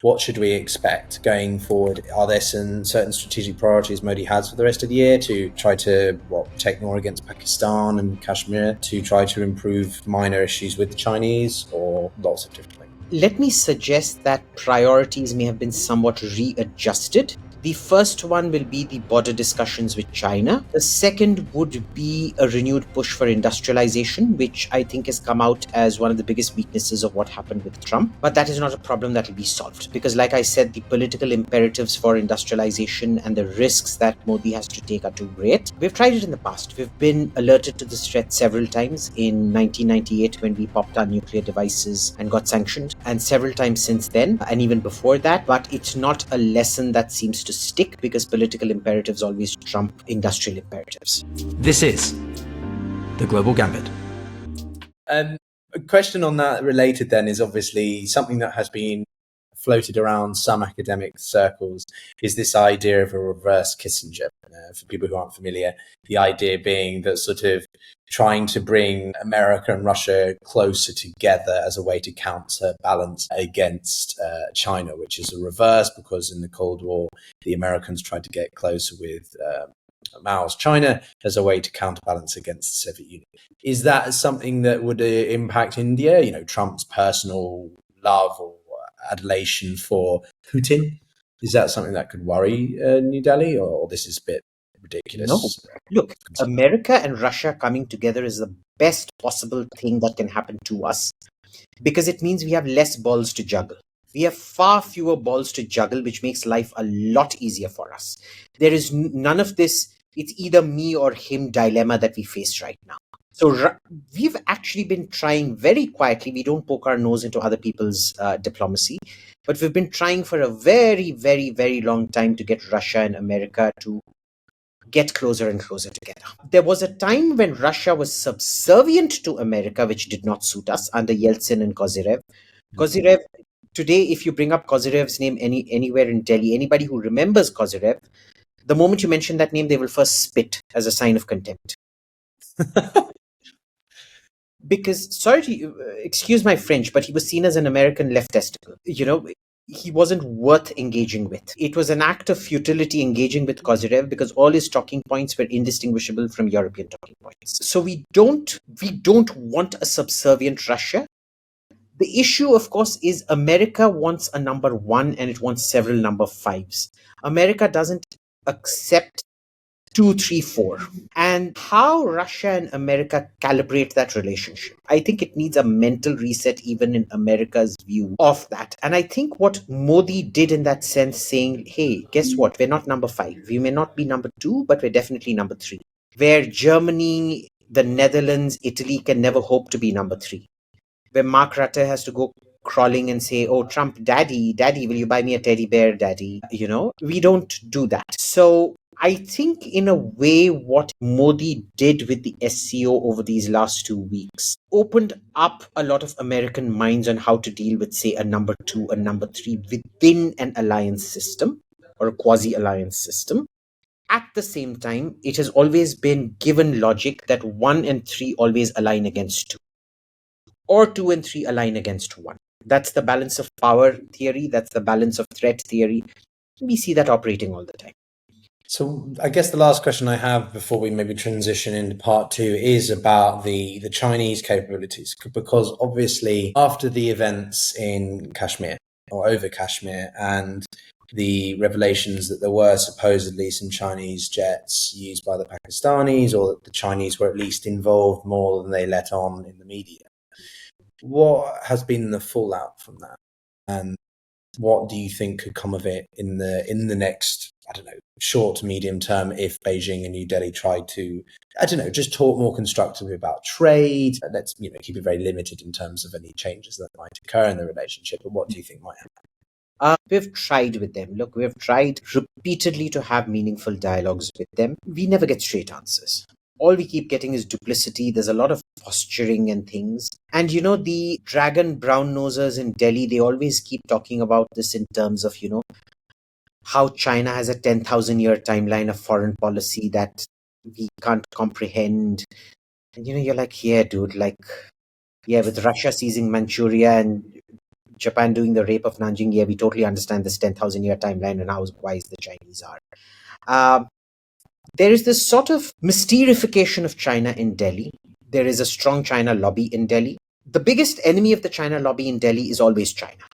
What should we expect going forward? Are there some certain strategic priorities Modi has for the rest of the year to try to protect more against Pakistan and Kashmir, to try to improve minor issues with the Chinese, or lots of different things? Let me suggest that priorities may have been somewhat readjusted. The first one will be the border discussions with China. The second would be a renewed push for industrialization, which I think has come out as one of the biggest weaknesses of what happened with Trump. But that is not a problem that will be solved because, like I said, the political imperatives for industrialization and the risks that Modi has to take are too great. We've tried it in the past. We've been alerted to this threat several times in 1998 when we popped our nuclear devices and got sanctioned, and several times since then, and even before that. But it's not a lesson that seems to stick because political imperatives always trump industrial imperatives. This is the Global Gambit. A question on that related then is obviously something that has been floated around some academic circles, is this idea of a reverse Kissinger. For people who aren't familiar, the idea being that sort of trying to bring America and Russia closer together as a way to counterbalance against China, which is a reverse, because in the Cold War, the Americans tried to get closer with Mao's China as a way to counterbalance against the Soviet Union. Is that something that would impact India? You know, Trump's personal love or adulation for Putin? Is that something that could worry New Delhi, or this is a bit ridiculous? No. Look, America and Russia coming together is the best possible thing that can happen to us because it means we have less balls to juggle. We have far fewer balls to juggle, which makes life a lot easier for us. There is none of this, it's either me or him dilemma that we face right now. So we've actually been trying very quietly. We don't poke our nose into other people's diplomacy, but we've been trying for a very, very, very long time to get Russia and America to get closer and closer together. There was a time when Russia was subservient to America, which did not suit us under Yeltsin and Kozyrev. Kozyrev, today, if you bring up Kozyrev's name anywhere in Delhi, anybody who remembers Kozyrev, the moment you mention that name, they will first spit as a sign of contempt. Because, sorry to excuse my French, but he was seen as an American left testicle. You know, he wasn't worth engaging with. It was an act of futility engaging with Kozyrev because all his talking points were indistinguishable from European talking points. So we don't want a subservient Russia. The issue, of course, is America wants a number one and it wants several number fives. America doesn't accept 2, 3, 4. And how Russia and America calibrate that relationship, I think it needs a mental reset even in America's view of that. And I think what Modi did in that sense, saying, hey, guess what? We're not number 5. We may not be number 2, but we're definitely number 3. Where Germany, the Netherlands, Italy can never hope to be number 3. Where Mark Rutte has to go crawling and say, oh, Trump, daddy, will you buy me a teddy bear, daddy? You know, we don't do that. So I think in a way what Modi did with the SCO over these last 2 weeks opened up a lot of American minds on how to deal with, say, a number 2, a number 3 within an alliance system or a quasi-alliance system. At the same time, it has always been given logic that 1 and 3 always align against 2. Or 2 and 3 align against 1. That's the balance of power theory. That's the balance of threat theory. We see that operating all the time. So I guess the last question I have before we maybe transition into part 2 is about the Chinese capabilities, because obviously after the events in Kashmir or over Kashmir and the revelations that there were supposedly some Chinese jets used by the Pakistanis, or that the Chinese were at least involved more than they let on in the media, what has been the fallout from that? And what do you think could come of it in the next, I don't know, short to medium term, if Beijing and New Delhi tried to, I don't know, just talk more constructively about trade? Let's, keep it very limited in terms of any changes that might occur in the relationship. But what do you think might happen? We've tried with them. Look, we've tried repeatedly to have meaningful dialogues with them. We never get straight answers. All we keep getting is duplicity. There's a lot of posturing and things. And, the dragon brown nosers in Delhi, they always keep talking about this in terms of, how China has a 10,000-year timeline of foreign policy that we can't comprehend. And, you're like, yeah, dude, with Russia seizing Manchuria and Japan doing the rape of Nanjing, yeah, we totally understand this 10,000 year timeline and how wise the Chinese are. There is this sort of mysterification of China in Delhi. There is a strong China lobby in Delhi. The biggest enemy of the China lobby in Delhi is always China.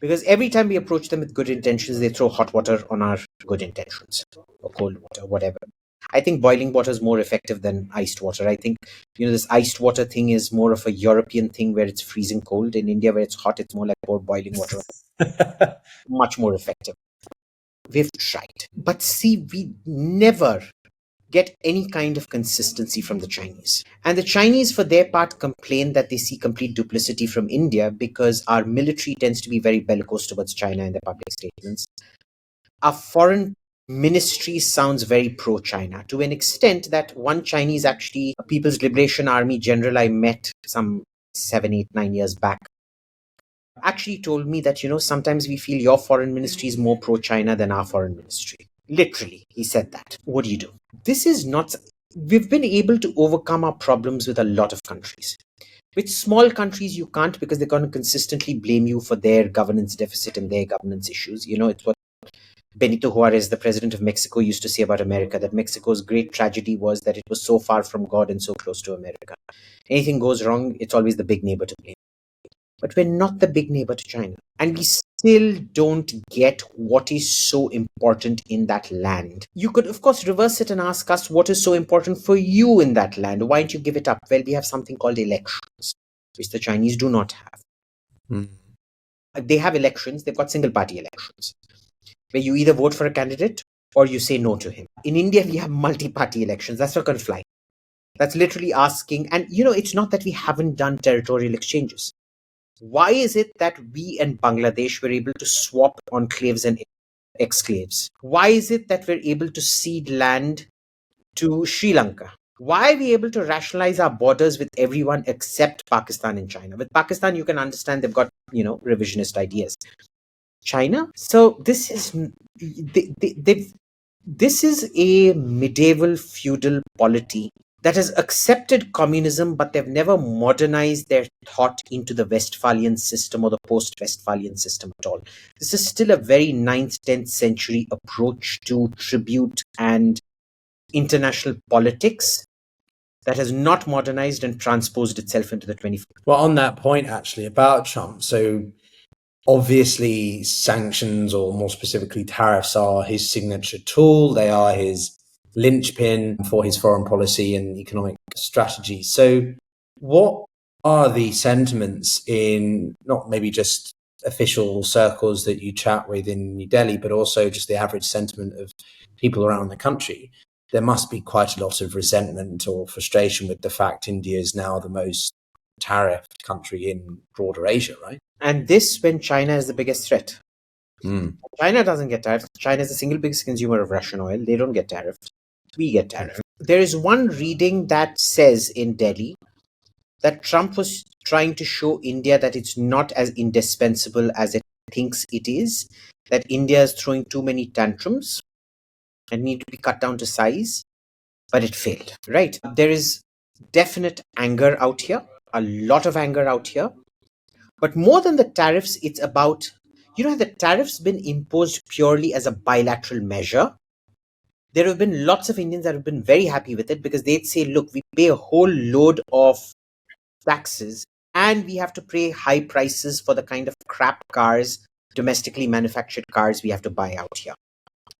Because every time we approach them with good intentions, they throw hot water on our good intentions, or cold water, whatever. I think boiling water is more effective than iced water. I think, this iced water thing is more of a European thing where it's freezing cold. In India, where it's hot, it's more like boiling water. Much more effective. We've tried. But see, we never get any kind of consistency from the Chinese. And the Chinese, for their part, complain that they see complete duplicity from India because our military tends to be very bellicose towards China in their public statements. Our foreign ministry sounds very pro-China to an extent that one Chinese, actually, a People's Liberation Army general I met some 7, 8, 9 years back, actually told me that, sometimes we feel your foreign ministry is more pro-China than our foreign ministry. Literally, he said that. What do you do? This is not... We've been able to overcome our problems with a lot of countries. With small countries, you can't, because they're going to consistently blame you for their governance deficit and their governance issues. It's what Benito Juarez, the president of Mexico, used to say about America, that Mexico's great tragedy was that it was so far from God and so close to America. Anything goes wrong, it's always the big neighbor to blame. But we're not the big neighbor to China. And we still don't get what is so important in that land. You could, of course, reverse it and ask us what is so important for you in that land. Why don't you give it up? Well, we have something called elections, which the Chinese do not have. They have elections. They've got single-party elections, where you either vote for a candidate or you say no to him. In India, we have multi-party elections. That's not going to fly. That's literally asking. And, it's not that we haven't done territorial exchanges. Why is it that we and Bangladesh were able to swap enclaves and exclaves? Why is it that we're able to cede land to Sri Lanka? Why are we able to rationalize our borders with everyone except Pakistan and China? With Pakistan, you can understand they've got, revisionist ideas. China? So this is this is a medieval feudal polity that has accepted communism, but they've never modernized their thought into the Westphalian system or the post-Westphalian system at all. This is still a very 9th, 10th century approach to tribute and international politics that has not modernized and transposed itself into the 21st. Well, on that point, actually, about Trump, so obviously sanctions, or more specifically tariffs, are his signature tool. They are his linchpin for his foreign policy and economic strategy. So what are the sentiments in not maybe just official circles that you chat with in New Delhi, but also just the average sentiment of people around the country? There must be quite a lot of resentment or frustration with the fact India is now the most tariffed country in broader Asia, right? And this when China is the biggest threat. China doesn't get tariffed. China is the single biggest consumer of Russian oil. They don't get tariffed. We get tariffed. There is one reading that says in Delhi that Trump was trying to show India that it's not as indispensable as it thinks it is, that India is throwing too many tantrums and need to be cut down to size, but it failed, right? There is definite anger out here, a lot of anger out here. But more than the tariffs, it's about, have the tariffs been imposed purely as a bilateral measure? There have been lots of Indians that have been very happy with it because they'd say, look, we pay a whole load of taxes and we have to pay high prices for the kind of crap cars, domestically manufactured cars we have to buy out here.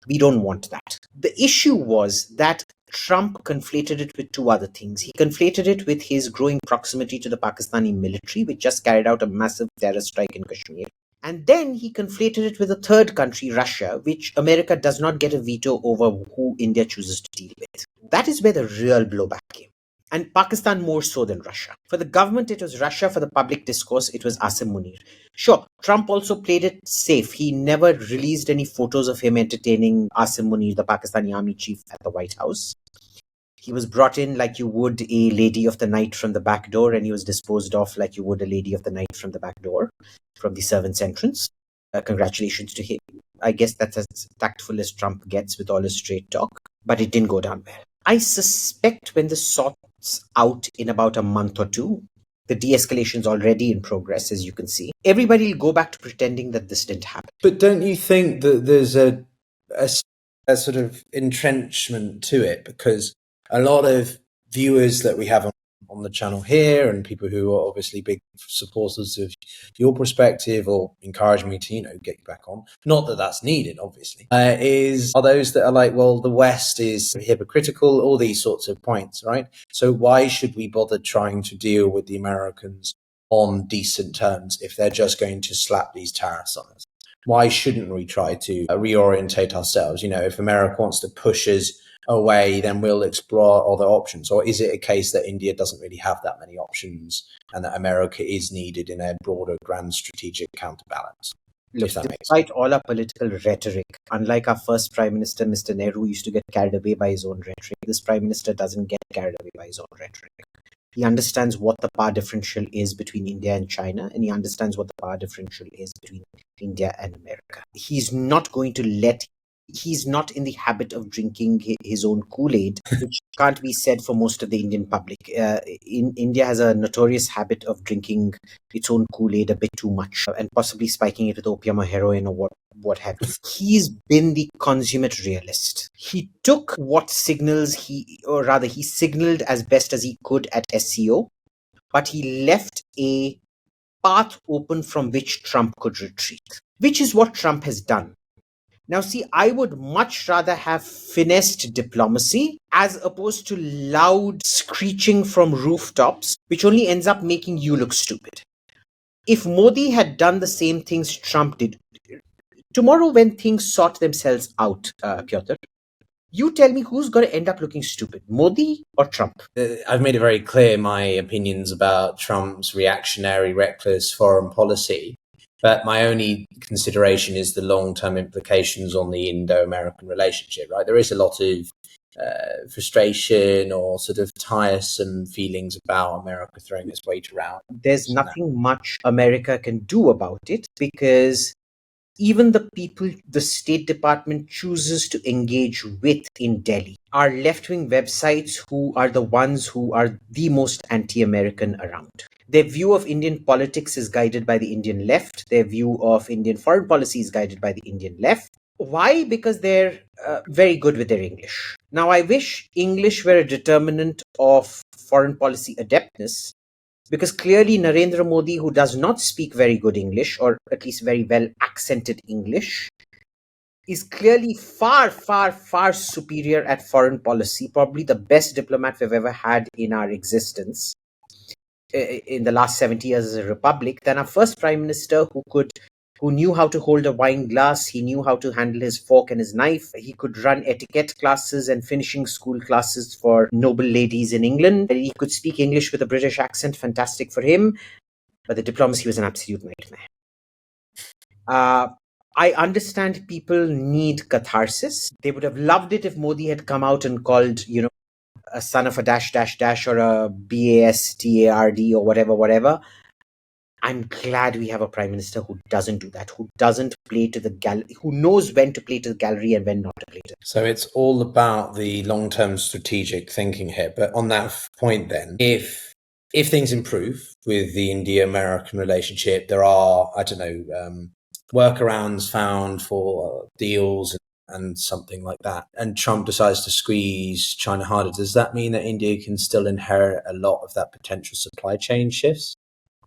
We don't want that. The issue was that Trump conflated it with two other things. He conflated it with his growing proximity to the Pakistani military, which just carried out a massive terror strike in Kashmir. And then he conflated it with a third country, Russia, which America does not get a veto over who India chooses to deal with. That is where the real blowback came. And Pakistan more so than Russia. For the government, it was Russia. For the public discourse, it was Asim Munir. Sure, Trump also played it safe. He never released any photos of him entertaining Asim Munir, the Pakistani army chief, at the White House. He was brought in like you would a lady of the night from the back door, and he was disposed of like you would a lady of the night from the back door, from the servant's entrance. Congratulations to him. I guess that's as tactful as Trump gets with all his straight talk, but it didn't go down well. I suspect when this sorts out in about a month or two, The de-escalation is already in progress, as you can see. Everybody will go back to pretending that this didn't happen. But don't you think that there's a sort of entrenchment to it? Because a lot of viewers that we have on the channel here, and people who are obviously big supporters of your perspective or encourage me to, get you back on, not that that's needed, obviously, are those that are like, well, the West is hypocritical, all these sorts of points, right? So why should we bother trying to deal with the Americans on decent terms if they're just going to slap these tariffs on us? Why shouldn't we try to reorientate ourselves? If America wants to push us away, then we'll explore other options. Or is it a case that India doesn't really have that many options and that America is needed in a broader, grand strategic counterbalance? Look, despite all our political rhetoric, unlike our first Prime Minister, Mr. Nehru, used to get carried away by his own rhetoric, this Prime Minister doesn't get carried away by his own rhetoric. He understands what the power differential is between India and China, and he understands what the power differential is between India and America. He's not in the habit of drinking his own Kool-Aid, which can't be said for most of the Indian public. India has a notorious habit of drinking its own Kool-Aid a bit too much and possibly spiking it with opium or heroin or what have you. He's been the consummate realist. He took what signals he signaled as best as he could at SCO, but he left a path open from which Trump could retreat, which is what Trump has done. Now, see, I would much rather have finessed diplomacy as opposed to loud screeching from rooftops, which only ends up making you look stupid. If Modi had done the same things Trump did, tomorrow when things sort themselves out, Pyotr, you tell me who's going to end up looking stupid, Modi or Trump? I've made it very clear my opinions about Trump's reactionary, reckless foreign policy. But my only consideration is the long-term implications on the Indo-American relationship, right? There is a lot of frustration or sort of tiresome feelings about America throwing its weight around. There's nothing much America can do about it because even the people the State Department chooses to engage with in Delhi are left-wing websites who are the ones who are the most anti-American around. Their view of Indian politics is guided by the Indian left. Their view of Indian foreign policy is guided by the Indian left. Why? Because they're very good with their English. Now, I wish English were a determinant of foreign policy adeptness, because clearly Narendra Modi, who does not speak very good English, or at least very well accented English, is clearly far, far, far superior at foreign policy, probably the best diplomat we've ever had in our existence in the last 70 years as a republic, than our first Prime Minister who knew how to hold a wine glass, he knew how to handle his fork and his knife, he could run etiquette classes and finishing school classes for noble ladies in England, he could speak English with a British accent, fantastic for him, but the diplomacy was an absolute nightmare. I understand people need catharsis. They would have loved it if Modi had come out and called, a son of a dash, dash, dash, or a BASTARD or whatever. I'm glad we have a Prime Minister who doesn't do that, who doesn't play to the gallery, who knows when to play to the gallery and when not to play to. So it's all about the long-term strategic thinking here. But on that point then, if things improve with the India-American relationship, there are, workarounds found for deals and something like that, and Trump decides to squeeze China harder, does that mean that India can still inherit a lot of that potential supply chain shifts?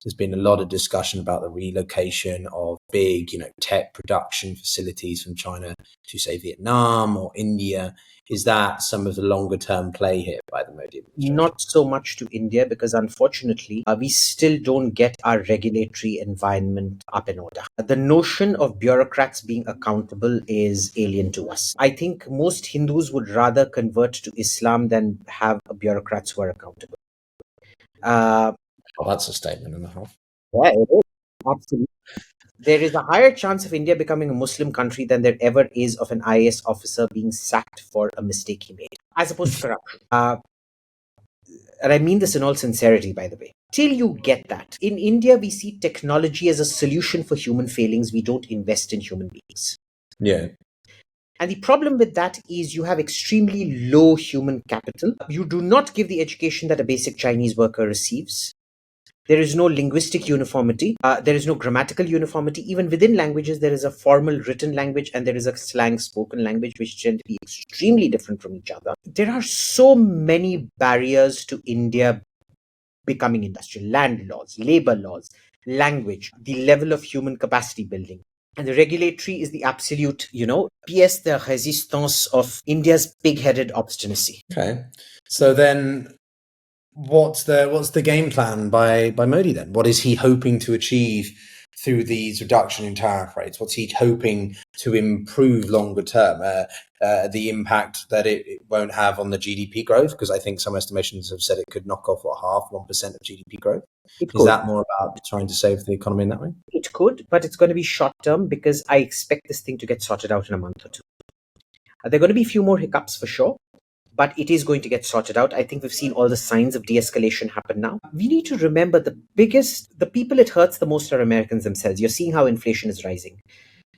There's been a lot of discussion about the relocation of big, tech production facilities from China to, say, Vietnam or India. Is that some of the longer term play here by the Modi administration? Not so much to India, because unfortunately, we still don't get our regulatory environment up in order. The notion of bureaucrats being accountable is alien to us. I think most Hindus would rather convert to Islam than have bureaucrats who are accountable. Well, that's a statement and a half. Yeah, it is. Absolutely. There is a higher chance of India becoming a Muslim country than there ever is of an IAS officer being sacked for a mistake he made, as opposed to corruption. And I mean this in all sincerity, by the way. Till you get that. In India, we see technology as a solution for human failings. We don't invest in human beings. Yeah. And the problem with that is you have extremely low human capital. You do not give the education that a basic Chinese worker receives. There is no linguistic uniformity. There is no grammatical uniformity. Even within languages, there is a formal written language and there is a slang spoken language, which tend to be extremely different from each other. There are so many barriers to India becoming industrial: land laws, labor laws, language, the level of human capacity building. And the regulatory is the absolute, pièce de résistance of India's pig-headed obstinacy. Okay. So then what's the game plan by Modi then? What is he hoping to achieve through these reduction in tariff rates? What's he hoping to improve longer term? The impact that it won't have on the GDP growth, because I think some estimations have said it could knock off 1% of GDP growth. Is that more about trying to save the economy in that way? It could, but it's going to be short term, because I expect this thing to get sorted out in a month or two. There are going to be a few more hiccups for sure, but it is going to get sorted out. I think we've seen all the signs of de-escalation happen now. We need to remember the people it hurts the most are Americans themselves. You're seeing how inflation is rising.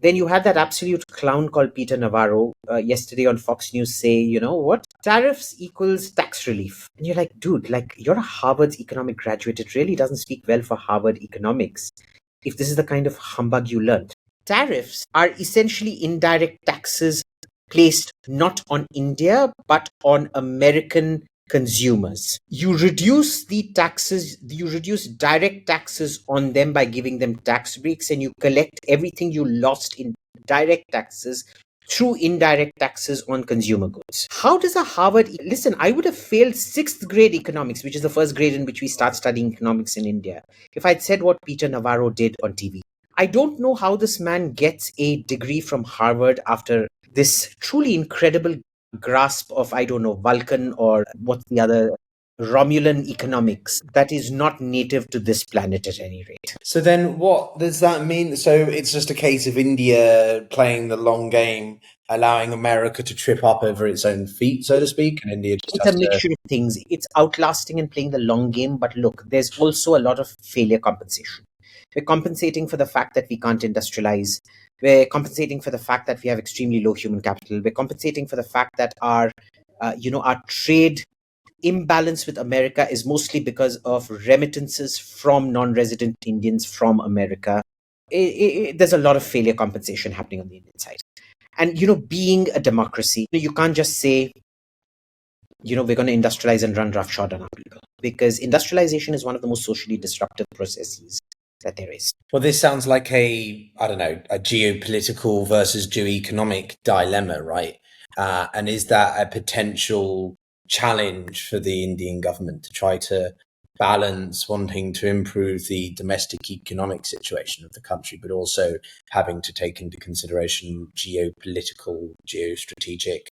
Then you had that absolute clown called Peter Navarro yesterday on Fox News say, tariffs equals tax relief. And you're like, dude, you're a Harvard economic graduate. It really doesn't speak well for Harvard economics if this is the kind of humbug you learned. Tariffs are essentially indirect taxes placed not on India, but on American consumers. You reduce the taxes, you reduce direct taxes on them by giving them tax breaks, and you collect everything you lost in direct taxes through indirect taxes on consumer goods. How does a listen, I would have failed 6th grade economics, which is the first grade in which we start studying economics in India, if I'd said what Peter Navarro did on TV. I don't know how this man gets a degree from Harvard after this truly incredible grasp of, Vulcan or what's the other, Romulan economics that is not native to this planet at any rate. So then what does that mean? So it's just a case of India playing the long game, allowing America to trip up over its own feet, so to speak, and India just It's a mixture of things. It's outlasting and playing the long game, but look, there's also a lot of failure compensation. We're compensating for the fact that we can't industrialize. We're compensating for the fact that we have extremely low human capital. We're compensating for the fact that our trade imbalance with America is mostly because of remittances from non-resident Indians from America. There's a lot of failure compensation happening on the Indian side. And, being a democracy, you can't just say, we're going to industrialize and run roughshod on our people, because industrialization is one of the most socially disruptive processes that there is. Well, this sounds like a geopolitical versus geoeconomic dilemma, right? And is that a potential challenge for the Indian government to try to balance wanting to improve the domestic economic situation of the country, but also having to take into consideration geopolitical, geostrategic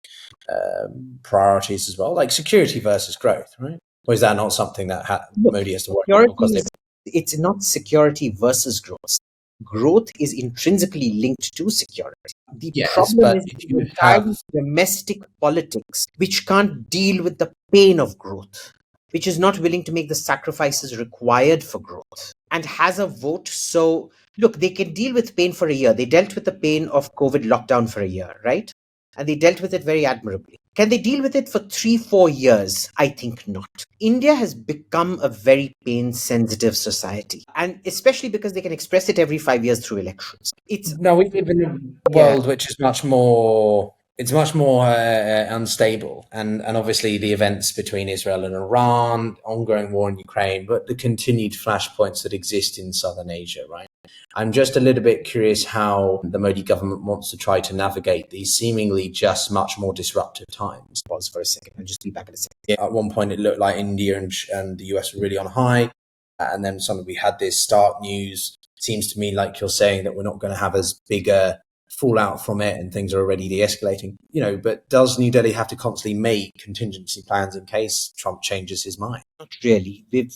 priorities as well, like security versus growth, right? Or is that not something that Modi has to worry about? It's not security versus growth. Growth is intrinsically linked to security. The problem is if you have domestic politics which can't deal with the pain of growth, which is not willing to make the sacrifices required for growth, and has a vote. So, look, they can deal with pain for a year. They dealt with the pain of COVID lockdown for a year, right? And they dealt with it very admirably. Can they deal with it for 3-4 years? I think not. India has become a very pain-sensitive society, and especially because they can express it every 5 years through elections. We live in a world which is much more unstable, and obviously the events between Israel and Iran, ongoing war in Ukraine, but the continued flashpoints that exist in southern Asia, right? I'm just a little bit curious how the Modi government wants to try to navigate these seemingly just much more disruptive times. Pause for a second. I'll just be back in a second. At one point, it looked like India and the US were really on high, and then suddenly we had this stark news. Seems to me like you're saying that we're not going to have as big a fallout from it, and things are already de-escalating. But does New Delhi have to constantly make contingency plans in case Trump changes his mind? Not really. We've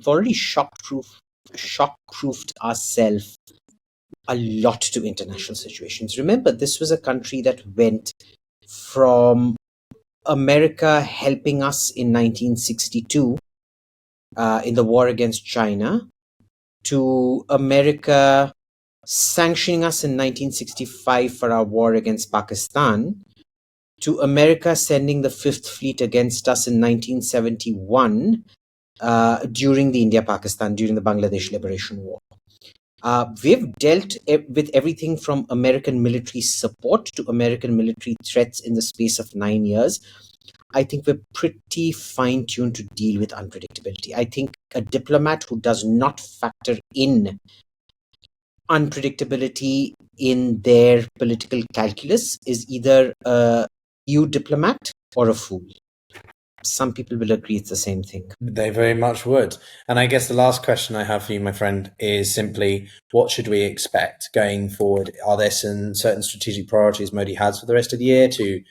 already shock-proofed ourselves a lot to international situations. Remember, this was a country that went from America helping us in 1962 in the war against China, to America sanctioning us in 1965 for our war against Pakistan, to America sending the Fifth Fleet against us in 1971, during the India-Pakistan, during the Bangladesh Liberation War. We've dealt with everything from American military support to American military threats in the space of 9 years. I think we're pretty fine-tuned to deal with unpredictability. I think a diplomat who does not factor in unpredictability in their political calculus is either a EU diplomat or a fool. Some people will agree it's the same thing. They very much would. And I guess the last question I have for you, my friend, is simply what should we expect going forward? Are there some certain strategic priorities Modi has for the rest of the year to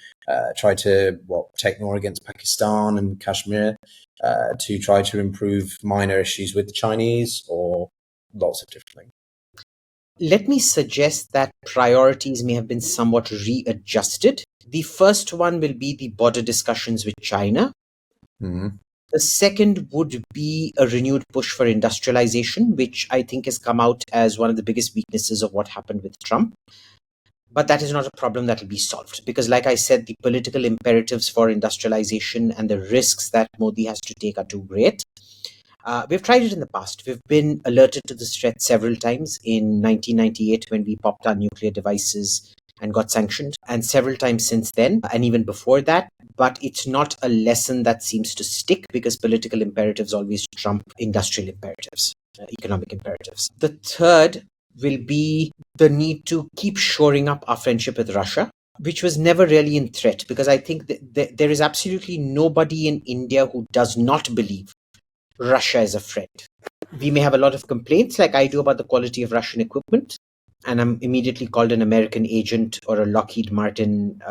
try to protect more against Pakistan and Kashmir, to try to improve minor issues with the Chinese, or lots of different things? Let me suggest that priorities may have been somewhat readjusted. The first one will be the border discussions with China. Mm-hmm. The second would be a renewed push for industrialization, which I think has come out as one of the biggest weaknesses of what happened with Trump. But that is not a problem that will be solved because, like I said, the political imperatives for industrialization and the risks that Modi has to take are too great. We've tried it in the past. We've been alerted to this threat several times in 1998 when we popped our nuclear devices and got sanctioned, and several times since then, and even before that. But it's not a lesson that seems to stick because political imperatives always trump industrial imperatives, economic imperatives. The third will be the need to keep shoring up our friendship with Russia, which was never really in threat, because I think that there is absolutely nobody in India who does not believe Russia is a friend. We may have a lot of complaints like I do about the quality of Russian equipment, and I'm immediately called an American agent or a Lockheed Martin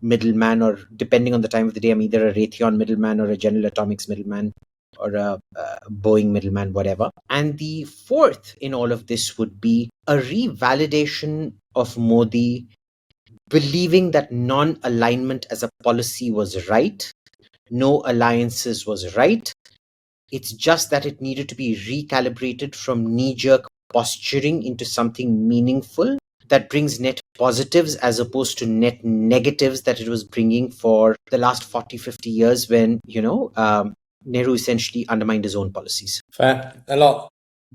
middleman, or depending on the time of the day, I'm either a Raytheon middleman or a General Atomics middleman or a Boeing middleman, whatever. And the fourth in all of this would be a revalidation of Modi believing that non-alignment as a policy was right, no alliances was right. It's just that it needed to be recalibrated from knee-jerk posturing into something meaningful that brings net positives as opposed to net negatives that it was bringing for the last 40, 50 years when, Nehru essentially undermined his own policies. Fair. A lot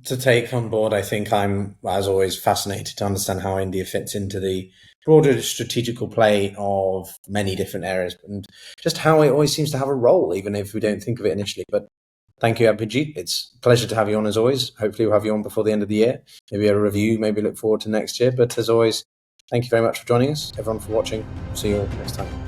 to take on board. I think I'm, as always, fascinated to understand how India fits into the broader strategical play of many different areas and just how it always seems to have a role, even if we don't think of it initially. But thank you, Abhijit. It's a pleasure to have you on as always. Hopefully we'll have you on before the end of the year. Maybe a review, maybe look forward to next year. But as always, thank you very much for joining us. Everyone for watching. See you all next time.